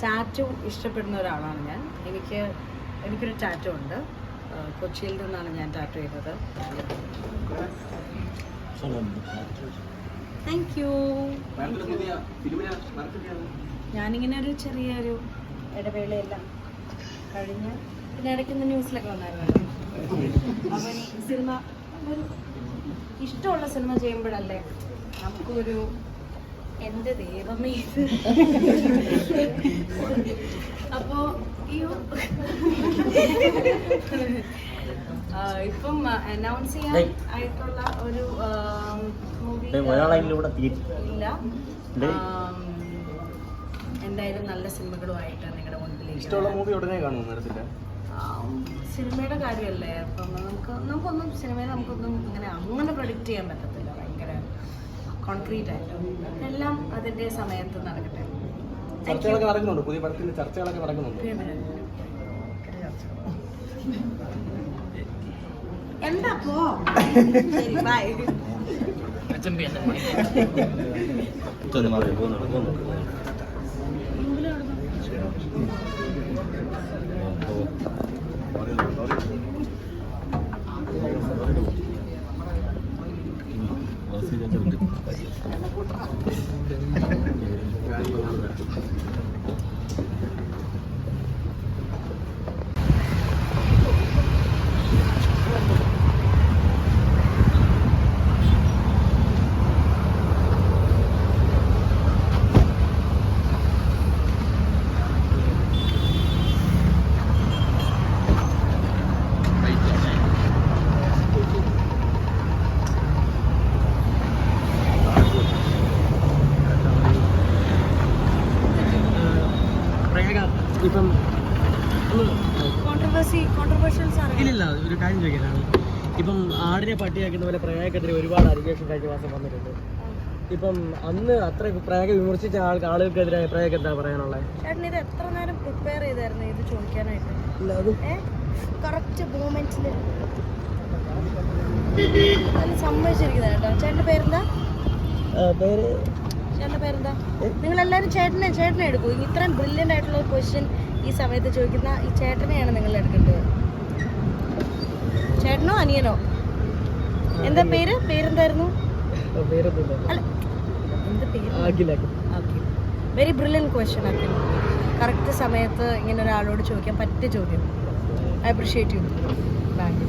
Tattoo ഇഷ്ടപ്പെടുന്ന ഒരാളാണ് ഞാൻ. എനിക്കൊരു ടാറ്റു ഉണ്ട്. കൊച്ചിയിൽ നിന്നാണ് ഞാൻ ടാറ്റു ചെയ്തത്. Thank you. ഞാനിങ്ങനെ ഒരു ചെറിയൊരു ഇടവേളയെല്ലാം കഴിഞ്ഞ് പിന്നെ ഇടയ്ക്കുന്ന ന്യൂസിലൊക്കെ വന്നായിരുന്നു. അപ്പം സിനിമ ഒരു ഇഷ്ടമുള്ള സിനിമ ചെയ്യുമ്പോഴല്ലേ നമുക്കൊരു എൻ്റെ ദൈവമേ ഇത് അപ്പോൾ ഇപ്പം അനൗൺസ് ചെയ്യാൻ ആയിട്ടുള്ള ഒരു മൂവി ഇല്ല. എന്തായാലും നല്ല സിനിമകളുമായിട്ട് നിങ്ങളുടെ മുൻപിലേക്ക് സിനിമയുടെ കാര്യമല്ലേ. അപ്പം നമുക്കൊന്നും സിനിമയിൽ അങ്ങനെ പ്രൊഡിക്റ്റ് ചെയ്യാൻ പറ്റത്തില്ല. ഭയങ്കര കോൺക്രീറ്റ് ആയിട്ട് എല്ലാം അതിൻ്റെ സമയത്ത് നടക്കട്ടെ. എന്താ പോ ബൈ. ഇപ്പം ഇല്ല ഒരു കാര്യം ചോദിക്കാനാണ്. ഇപ്പം ആടിനെ പട്ടിയാക്കുന്ന പോലെ പ്രയാഗക്കെതിരെ ഒരുപാട് അലിഗേഷൻ കഴിഞ്ഞ മാസം വന്നിട്ടുണ്ട്. ഇപ്പം അന്ന് അത്ര പ്രയാഗ വിമർശിച്ച ആളുകൾക്കെതിരെ പ്രയാഗ എന്താ പറയാനുള്ളത്? ചേട്ടൻ ഇത് എത്ര നേരം പ്രിപ്പയർ ചെയ്തായിരുന്നു ഇത് ചോദിക്കാനായിട്ട്? കറക്റ്റ് മൂമെന്റ്സിൽ സമ്മതിച്ചിരിക്കുന്നത് കേട്ടോ. ചേട്ടൻ്റെ പേരെന്താ? ചേട്ടൻ്റെ പേരെന്താ? നിങ്ങളെല്ലാവരും ചേട്ടനെ എടുക്കൂ. ഇത്രയും ബ്രില്യൻ്റ് ആയിട്ടുള്ള ഒരു ക്വസ്റ്റ്യൻ ഈ സമയത്ത് ചോദിക്കുന്ന ഈ ചേട്ടനെയാണ് നിങ്ങൾ എടുക്കേണ്ടത്. ചേട്ടനോ അനിയനോ? എന്താ പേരെന്തായിരുന്നു? അല്ല എന്താ പേര്? വെരി ബ്രില്യൻ്റ് ക്വസ്റ്റ്യൻ ഒക്കെ. കറക്റ്റ് സമയത്ത് ഇങ്ങനെ ഒരാളോട് ചോദിക്കാൻ പറ്റിയ ചോദ്യം. I appreciate you. Thank U.